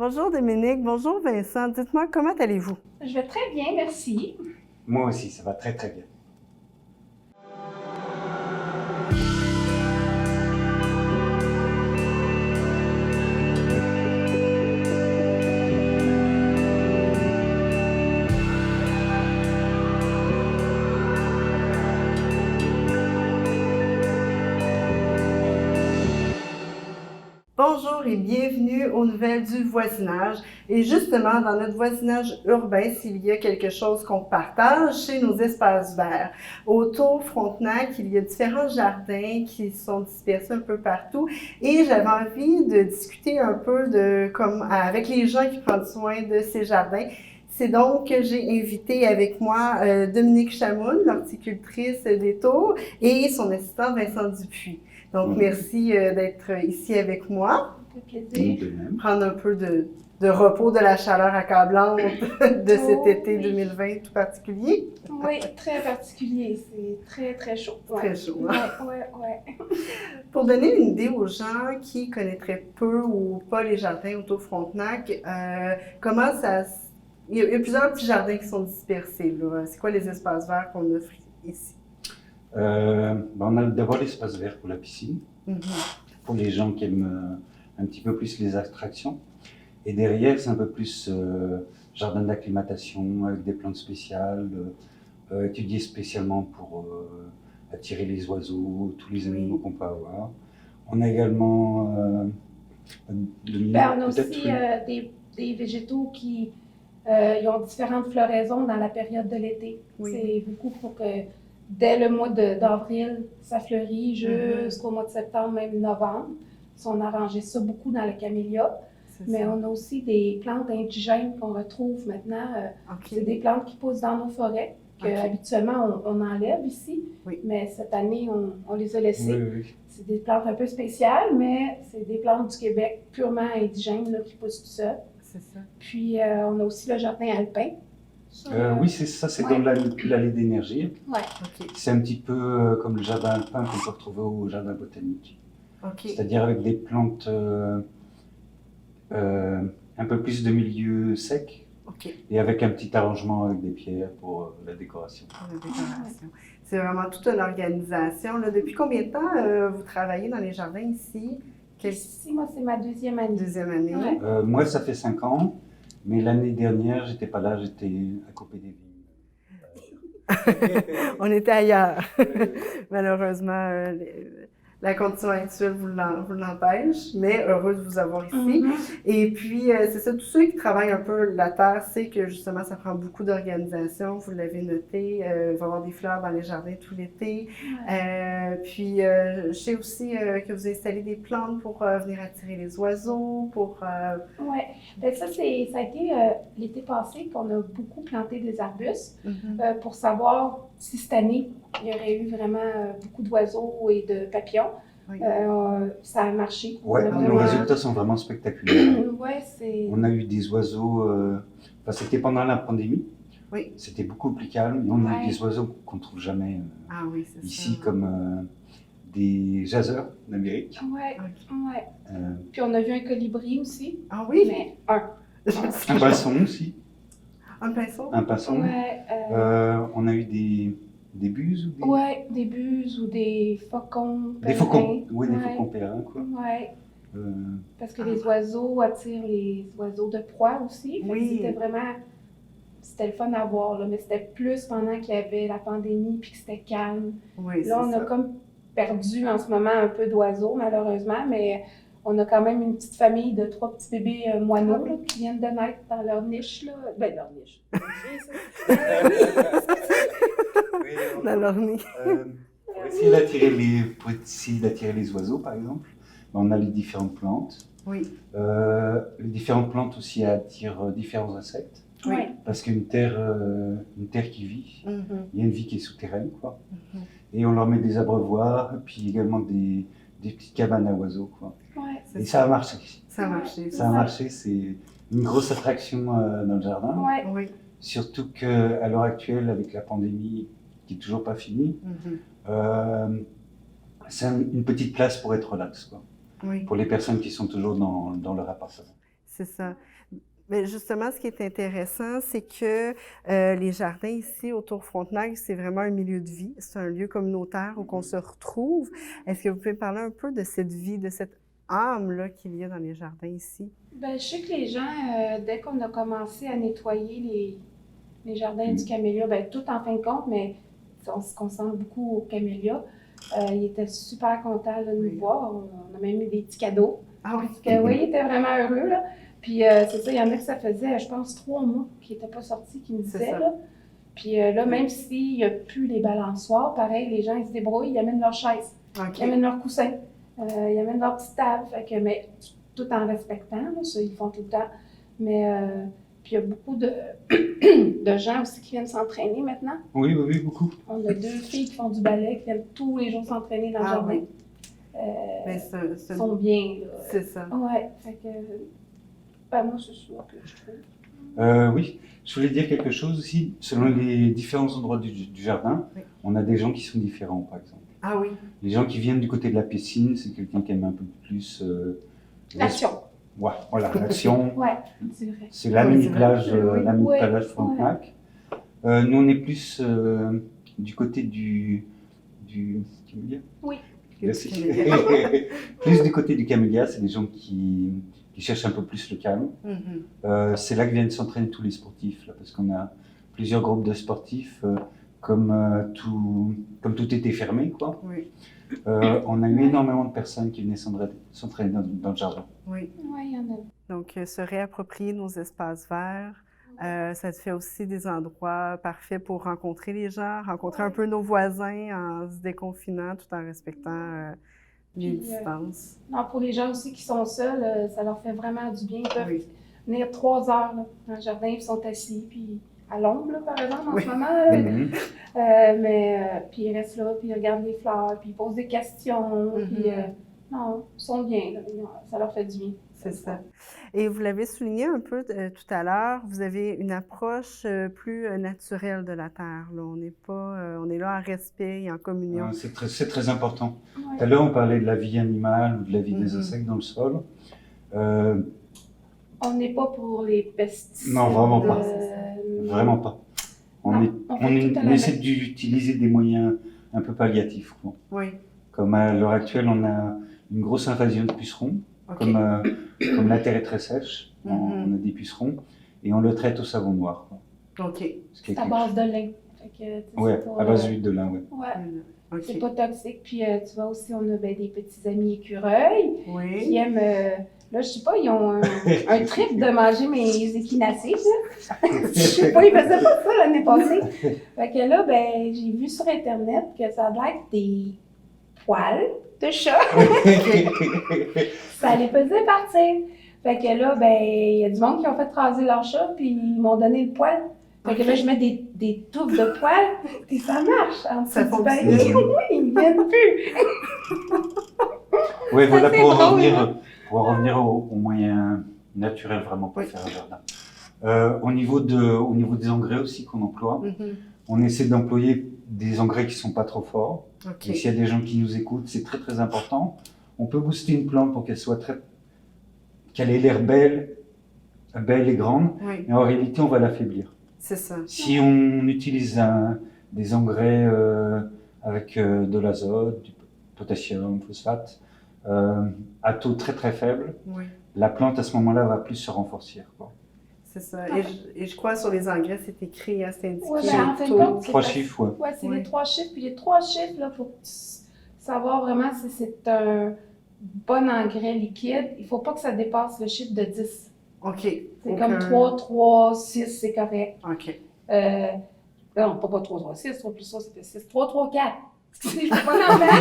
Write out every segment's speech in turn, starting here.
Bonjour Dominique, bonjour Vincent. Dites-moi, comment allez-vous? Je vais très bien, merci. Moi aussi, ça va très très bien. Bonjour et bienvenue aux nouvelles du voisinage. Et justement, dans notre voisinage urbain, s'il y a quelque chose qu'on partage, c'est nos espaces verts. Autour Frontenac, il y a différents jardins qui sont dispersés un peu partout. Et j'avais envie de discuter un peu avec les gens qui prennent soin de ces jardins. C'est donc que j'ai invité avec moi Dominique Chamoun, l'horticultrice des Tours, et son assistant Vincent Dupuis. Donc, merci d'être ici avec moi. Ça fait plaisir. Prendre un peu de repos de la chaleur accablante de cet été 2020 tout particulier. Oui, très particulier. C'est très, très chaud. Ouais. Très chaud, hein? Ouais. Pour donner une idée aux gens qui connaîtraient peu ou pas les jardins autour Frontenac, comment ça... Il y a plusieurs petits jardins qui sont dispersés, là. C'est quoi les espaces verts qu'on offre ici? On a d'abord l'espace vert pour la piscine, pour les gens qui aiment un petit peu plus les attractions. Et derrière, c'est un peu plus jardin d'acclimatation avec des plantes spéciales, étudiées spécialement pour attirer les oiseaux, tous les animaux qu'on peut avoir. On a également On a aussi des végétaux qui ils ont différentes floraisons dans la période de l'été. Oui. C'est beaucoup pour que dès le mois d'avril, ça fleurit jusqu'au mois de septembre, même novembre. On a rangé ça beaucoup dans le camélia. Mais on a aussi des plantes indigènes qu'on retrouve maintenant. C'est des plantes qui poussent dans nos forêts, qu'habituellement on enlève ici. Oui. Mais cette année, on les a laissées. Oui. C'est des plantes un peu spéciales, mais c'est des plantes du Québec purement indigènes là, qui poussent tout seul. C'est ça. Puis on a aussi le jardin alpin. Oui, c'est ça, c'est dans l'allée d'énergie. Ouais. C'est un petit peu comme le jardin alpin qu'on peut retrouver au jardin botanique. C'est-à-dire avec des plantes un peu plus de milieu sec et avec un petit arrangement avec des pierres pour la décoration. C'est vraiment toute une organisation. Là. Depuis combien de temps vous travaillez dans les jardins ici? Ici, moi, c'est ma deuxième année. Deuxième année. Ouais. Moi, ça fait 5 ans, mais l'année dernière, j'étais pas là, j'étais à Copé des Vignes. On était ailleurs. Malheureusement, la condition actuelle vous l'empêche, mais heureuse de vous avoir ici. Et puis, c'est ça, tous ceux qui travaillent un peu la terre, c'est que justement, ça prend beaucoup d'organisation. Vous l'avez noté, il va y avoir des fleurs dans les jardins tout l'été. Puis, je sais aussi que vous installez des plantes pour venir attirer les oiseaux, Oui, bien ça a été l'été passé qu'on a beaucoup planté des arbustes pour savoir si cette année, il y aurait eu vraiment beaucoup d'oiseaux et de papillons. Ça a marché. Ouais, nos résultats sont vraiment spectaculaires. On a eu des oiseaux, c'était pendant la pandémie. Oui. C'était beaucoup plus calme. Et on a eu des oiseaux qu'on ne trouve jamais ici, comme des jaseurs d'Amérique. Puis on a vu un colibri aussi. Ah oui? Mais un pinson aussi. Un pinson? Un pinson. On a eu des buses ou des buses ou des faucons. Des faucons, des faucons périns, quoi. Parce que les oiseaux attirent les oiseaux de proie aussi. C'était le fun à voir, là, mais c'était plus pendant qu'il y avait la pandémie puis que c'était calme. Là, on a comme perdu en ce moment un peu d'oiseaux, malheureusement, mais on a quand même une petite famille de 3 petits bébés moineaux là, qui viennent de naître dans leur niche. Là. Ben, leur niche. Dans leur nid. Pour essayer d'attirer les oiseaux, par exemple, on a les différentes plantes. Les différentes plantes aussi attirent différents insectes. Parce qu'une terre qui vit, il y a une vie qui est souterraine, quoi. Et on leur met des abreuvoirs, puis également des petites cabanes à oiseaux, quoi. Et ça a marché. Ça a marché. C'est une grosse attraction dans le jardin. Surtout qu'à l'heure actuelle, avec la pandémie qui n'est toujours pas finie, c'est une petite place pour être relax, quoi. Pour les personnes qui sont toujours dans leur appartement. C'est ça. Mais justement, ce qui est intéressant, c'est que les jardins ici, autour Frontenac, c'est vraiment un milieu de vie. C'est un lieu communautaire où on se retrouve. Est-ce que vous pouvez parler un peu de cette vie, de cette âme-là qu'il y a dans les jardins ici? Bien, je sais que les gens, dès qu'on a commencé à nettoyer les jardins du camélia, bien, tout en fin de compte, mais on se concentre beaucoup au camélia, ils étaient super contents de nous voir. On a même eu des petits cadeaux. Ah oui? Parce que, oui, ils étaient vraiment heureux, là. Puis c'est ça, il y en a que ça faisait, je pense, 3 mois qu'ils n'étaient pas sortis, qui me disaient, là. Puis là, même s'il n'y a plus les balançoires, pareil, les gens, ils se débrouillent, ils amènent leurs chaises, ils amènent leurs coussins, ils amènent leur petite table, fait que, mais tout en respectant, là, ça, ils font tout le temps. Mais puis il y a beaucoup de gens aussi qui viennent s'entraîner maintenant. Oui, beaucoup. On a 2 filles qui font du ballet, qui viennent tous les jours s'entraîner dans le jardin. Oui. Sont bien, là. C'est ça. Ouais, fait que... Ben, moi, c'est ça que je trouve. Oui, je voulais dire quelque chose aussi. Selon les différents endroits du jardin, on a des gens qui sont différents, par exemple. Ah oui. Les gens qui viennent du côté de la piscine, c'est quelqu'un qui aime un peu plus... l'action. Ouais, voilà, l'action. Ouais, c'est vrai. C'est la mini-plage Frontenac. Nous, on est plus du côté du camélia. Oui. Plus du côté du camélia, c'est des gens qui cherchent un peu plus le calme. C'est là que viennent s'entraîner tous les sportifs, là, parce qu'on a plusieurs groupes de sportifs, comme tout était fermé, quoi. Oui. On a eu énormément de personnes qui venaient s'entraîner dans le jardin. Oui, il y en a. Donc, se réapproprier nos espaces verts. Ça te fait aussi des endroits parfaits pour rencontrer les gens, rencontrer un peu nos voisins en se déconfinant tout en respectant les distances. Non, pour les gens aussi qui sont seuls, ça leur fait vraiment du bien. Ils peuvent venir 3 heures là, dans le jardin, ils sont assis, puis à l'ombre, là, par exemple, en ce moment. Puis ils restent là, puis ils regardent les fleurs, puis ils posent des questions. Puis, non, ils sont bien, là, ça leur fait du bien. C'est ça. Et vous l'avez souligné un peu tout à l'heure, vous avez une approche plus naturelle de la terre. Là. On est là en respect et en communion. C'est très important. Tout à l'heure, on parlait de la vie animale ou de la vie des insectes dans le sol. On n'est pas pour les pesticides. Non, vraiment pas. Vraiment pas. On essaie d'utiliser des moyens un peu palliatifs. Quoi. Oui. Comme à l'heure actuelle, on a une grosse invasion de pucerons. Comme la terre est très sèche, on a des pucerons et on le traite au savon noir. Quoi. OK. C'est à base de lin. Oui, à base d'huile de lin, oui. Ouais. C'est pas toxique. Puis tu vois aussi, on a des petits amis écureuils qui aiment... là, je sais pas, ils ont un trip de manger mes échinacées. Je sais pas, ils faisaient pas ça l'année passée. Fait que là, j'ai vu sur Internet que ça a l'air des poils de chat. Ça les faisait partir. Fait que là, il y a du monde qui ont fait raser leur chat, puis ils m'ont donné le poil. Fait que là, je mets des touffes de poils, et ça marche. Ça fonctionne. Oui, ils viennent plus. Oui, voilà, pour revenir aux moyens naturels vraiment pour faire un jardin. Au niveau des engrais aussi qu'on emploie, on essaie d'employer des engrais qui ne sont pas trop forts. Et s'il y a des gens qui nous écoutent, c'est très très important. On peut booster une plante pour qu'elle ait l'air belle et grande, mais en réalité, on va l'affaiblir. C'est ça. Si on utilise des engrais avec de l'azote, du potassium, phosphate, à taux très très faible, la plante à ce moment-là va plus se renforcer. C'est ça. Et je crois sur les engrais, c'est écrit, c'est indiqué. En fait, 3 chiffres, c'est les 3 chiffres. Puis les 3 chiffres, là, pour savoir vraiment si c'est un bon engrais liquide, il ne faut pas que ça dépasse le chiffre de 10. OK. C'est comme 3, 6, c'est correct. OK. Non, pas 3, 6, 3 plus 3, ça fait 6. 3, 4. Excusez, je ne peux pas en mettre.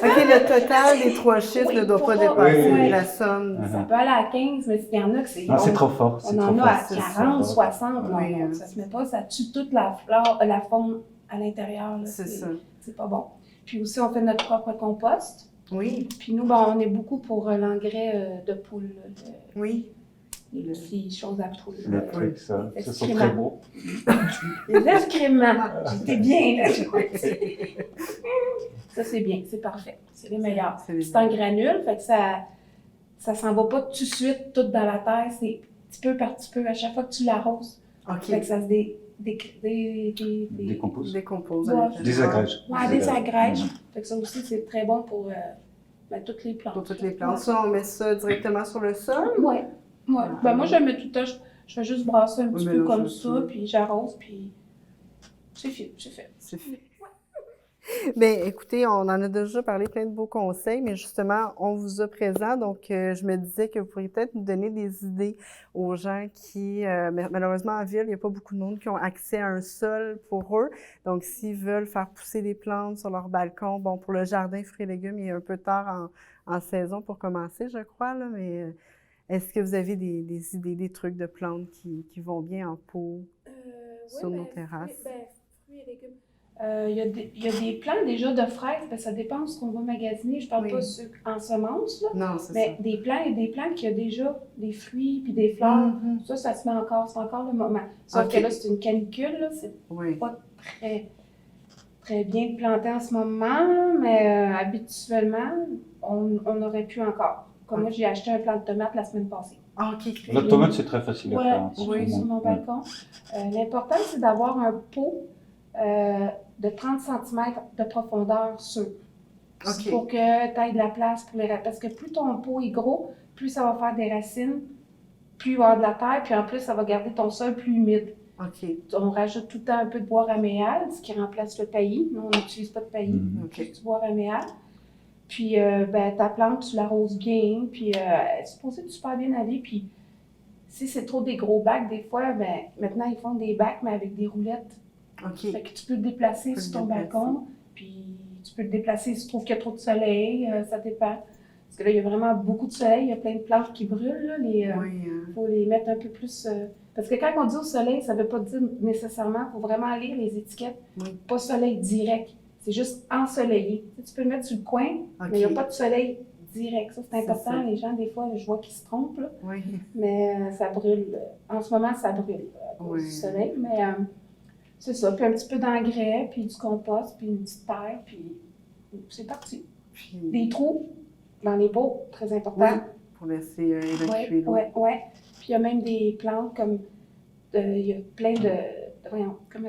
OK, le total des 3 chiffres ne doit pas dépasser la somme. Ça peut aller à 15, mais il y en a que c'est... Non, c'est trop fort. On en a à 40, 60. Non, ça se met pas, ça tue toute la faune à l'intérieur. C'est ça. C'est pas bon. Puis aussi, on fait notre propre compost. Oui. Puis nous, on est beaucoup pour l'engrais de poule. Oui. Les petites choses à poule. Les trucs, ça sont très beaux. Les excréments. J'étais bien, là. Ça, c'est bien, c'est parfait. C'est les meilleurs. C'est en granule, fait que ça ça s'en va pas tout de suite, tout dans la terre, c'est petit peu par petit peu, à chaque fois que tu l'arroses. Fait que ça se décompose. Désagrège. Ouais, désagrège. Fait que ça aussi, c'est très bon pour toutes les plantes. Pour toutes les plantes. Ça, on met ça directement sur le sol? Oui. Ben, moi, je mets tout le temps, je fais juste brasser un petit peu comme ça, puis j'arrose, puis c'est fait. C'est fait. Bien, écoutez, on en a déjà parlé plein de beaux conseils, mais justement, on vous a présent, donc je me disais que vous pourriez peut-être nous donner des idées aux gens qui, malheureusement en ville, il n'y a pas beaucoup de monde qui ont accès à un sol pour eux. Donc, s'ils veulent faire pousser des plantes sur leur balcon, bon, pour le jardin fruits et légumes, il est un peu tard en saison pour commencer, je crois, là, mais est-ce que vous avez des idées, des trucs de plantes qui vont bien en pot sur nos terrasses? Fruits et légumes. Il y a des plants déjà de fraises, ben, ça dépend de ce qu'on va magasiner. Je parle pas ceux en semences, là. Non, c'est ça. Mais des plants, il y a des plants qui ont déjà des fruits puis des fleurs. Ça se met encore, c'est encore le moment. Sauf que là, c'est une canicule, là, c'est pas très bien de planter en ce moment, mais habituellement, on aurait pu encore. Comme moi, j'ai acheté un plant de tomate la semaine passée. La tomate, c'est très facile à faire. Oui, sur mon balcon. L'important, c'est d'avoir un pot de 30 cm de profondeur sûr. Pour que tu aies de la place pour les racines. Parce que plus ton pot est gros, plus ça va faire des racines, plus il va y avoir de la terre, puis en plus, ça va garder ton sol plus humide. On rajoute tout le temps un peu de bois raméal, ce qui remplace le taillis. Nous, on n'utilise pas de taillis, juste du bois raméal. Puis ta plante, tu l'arroses bien, puis elle est supposée de super bien aller. Puis si c'est trop des gros bacs, des fois, maintenant, ils font des bacs, mais avec des roulettes. Fait que tu peux te déplacer sur ton balcon, puis tu peux te déplacer si tu trouves qu'il y a trop de soleil, ça dépend. Parce que là, il y a vraiment beaucoup de soleil, il y a plein de plantes qui brûlent, là, faut les mettre un peu plus... Parce que quand on dit au soleil, ça veut pas dire nécessairement, il faut vraiment lire les étiquettes, pas soleil direct, c'est juste ensoleillé. Tu peux le mettre sur le coin, mais il n'y a pas de soleil direct. Ça, c'est important, les gens, des fois, je vois qu'ils se trompent, là. Mais ça brûle. En ce moment, ça brûle à cause du soleil, mais... c'est ça, puis un petit peu d'engrais, puis du compost, puis une petite terre, puis c'est parti. Des trous dans les pots, très important. Pour laisser évacuer l'eau. Oui. Puis il y a même des plantes comme, il y a plein de comme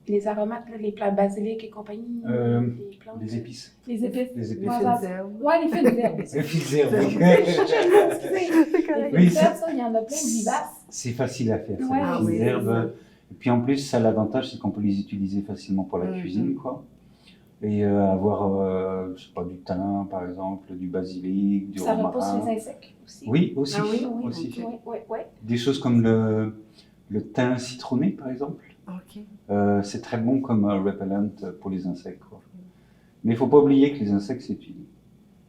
les aromates, là, les plantes basiliques et compagnie. Les plantes. Les épices. Les épices. Les fils d'herbe. Oui, les fils d'herbe. Les fils d'herbe, oui. Les fils d'herbe, ça, il y en a plein vivaces. C'est facile à faire, ça, Ouais, les fils d'herbe. Et puis en plus, ça l'avantage, c'est qu'on peut les utiliser facilement pour la cuisine, quoi. Et avoir, je sais pas, du thym, par exemple, du basilic, du romarin. Ça repousse les insectes aussi. Oui, aussi. Oui. Des choses comme le thym citronné, par exemple. C'est très bon comme repellent pour les insectes, quoi. Mais il ne faut pas oublier que les insectes, c'est utile.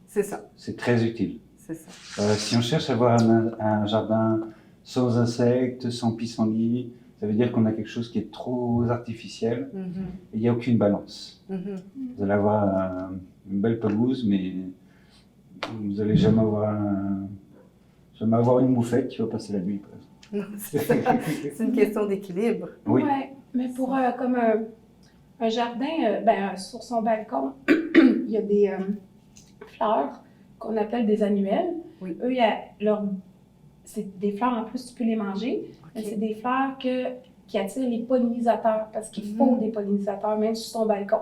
C'est ça. C'est très utile. C'est ça. Si on cherche à avoir un jardin sans insectes, sans pissenlit, ça veut dire qu'on a quelque chose qui est trop artificiel et il n'y a aucune balance. Vous allez avoir une belle pelouse, mais vous n'allez jamais avoir une moufette qui va passer la nuit, par exemple. C'est une question d'équilibre. Oui, mais pour comme un jardin, sur son balcon, il y a des fleurs qu'on appelle des annuelles. Eux, c'est des fleurs, en plus, tu peux les manger. Mais c'est des fleurs qui attirent les pollinisateurs, parce qu'il faut des pollinisateurs, même sur ton balcon,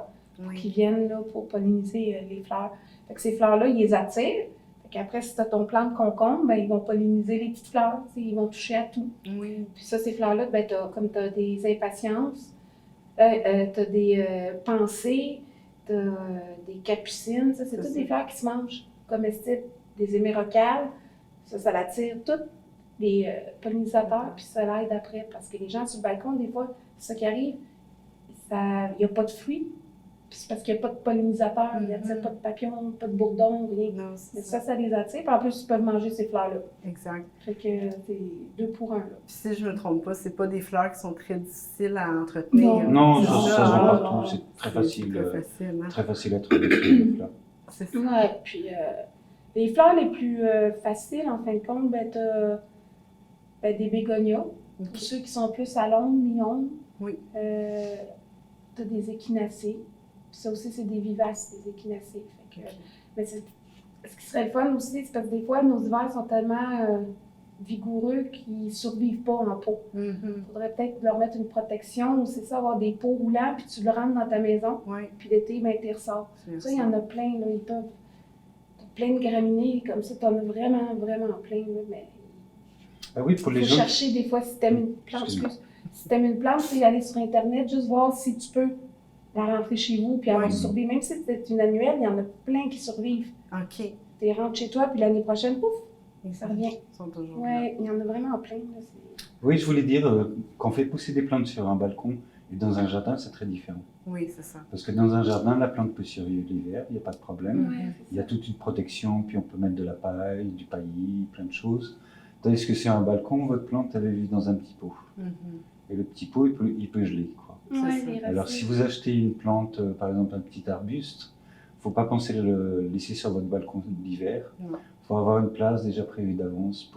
qui viennent là, pour polliniser les fleurs. Fait que ces fleurs-là, ils les attirent. Fait qu'après, si tu as ton plant de concombre, ils vont polliniser les petites fleurs. Ils vont toucher à tout. Puis ça, ces fleurs-là, comme tu as des impatiences, tu as des pensées, tu as des capucines. Ça, c'est toutes des fleurs qui se mangent, comestibles, des hémérocales. Ça l'attire toutes. Les pollinisateurs, puis ça l'aide après. Parce que les gens sur le balcon, des fois, c'est ça qui arrive, il n'y a pas de fruits, puis c'est parce qu'il n'y a pas de pollinisateurs, il n'y a pas de papillons, pas de bourdons, rien. Non, mais ça les attire, puis en plus, ils peuvent manger ces fleurs-là. Exact. Fait que c'est 2 pour 1. Là. Puis si je ne me trompe pas, c'est pas des fleurs qui sont très difficiles à entretenir. Non, ça se voit partout, c'est très facile. Très facile à trouver les fleurs. C'est ça. Ouais, puis les fleurs les plus faciles, en fin de compte, des bégonias, pour ceux qui sont plus à l'ombre, mi-ombre. T'as des échinacées. Puis ça aussi, c'est des vivaces, des échinacées. Mais ce qui serait le fun aussi, c'est parce que des fois, nos hivers sont tellement vigoureux qu'ils ne survivent pas en pot. Il faudrait peut-être leur mettre une protection ou c'est ça, avoir des pots roulants, puis tu le rentres dans ta maison, puis l'été, ben, tu ressors. Ça, il y en a plein, là, ils peuvent. Plein de graminées, comme ça, tu en as vraiment, vraiment plein, là, mais... Ah oui, pour les gens. Il faut chercher des fois si tu aimes une plante. Si tu aimes une plante, tu peux aller sur Internet, juste voir si tu peux la rentrer chez vous puis avoir survécu. Même si c'est une annuelle, il y en a plein qui survivent. OK. Tu rentres chez toi, puis l'année prochaine, pouf, ça revient. Ils sont toujours là. Il y en a vraiment plein. Là, oui, je voulais dire, quand on fait pousser des plantes sur un balcon et dans un jardin, c'est très différent. Oui, c'est ça. Parce que dans un jardin, la plante peut survivre l'hiver, il n'y a pas de problème. Il y a toute une protection, puis on peut mettre de la paille, du paillis, plein de choses. Tandis que sur un balcon, votre plante, elle vit dans un petit pot. Et le petit pot, il peut geler, quoi. Alors, si vous achetez une plante, par exemple un petit arbuste, il ne faut pas penser le laisser sur votre balcon l'hiver. Il faut avoir une place déjà prévue d'avance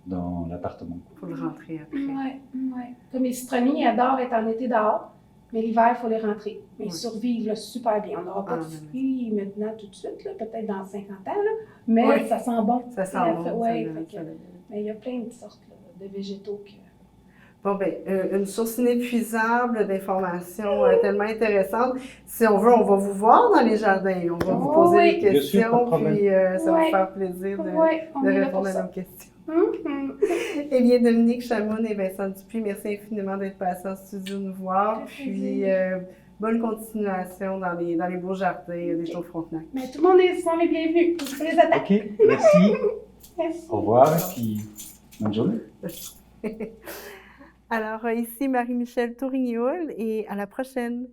dans l'appartement. Pour le rentrer après. Comme les citronniers, ils adorent être en été dehors, mais l'hiver, il faut les rentrer. Mais ils survivent là, super bien. On n'aura pas de fruits maintenant tout de suite, peut-être dans 50 ans, là, mais ça sent bon. Ça sent bon. Mais il y a plein de sortes là, de végétaux que... Bon, bien, une source inépuisable d'informations tellement intéressantes. Si on veut, on va vous voir dans les jardins. On va vous poser des questions, puis ça va vous faire plaisir de répondre à nos questions. Eh bien, Dominique Chamoun et Vincent Dupuis, merci infiniment d'être passés en studio nous voir. Puis, bonne continuation dans les beaux jardins des Chaux-Frontenac. Mais tout le monde sont les bienvenus. Je les attends. OK, merci. Merci. Au revoir et puis bonne journée. Alors, ici Marie-Michèle Tourignoul et à la prochaine.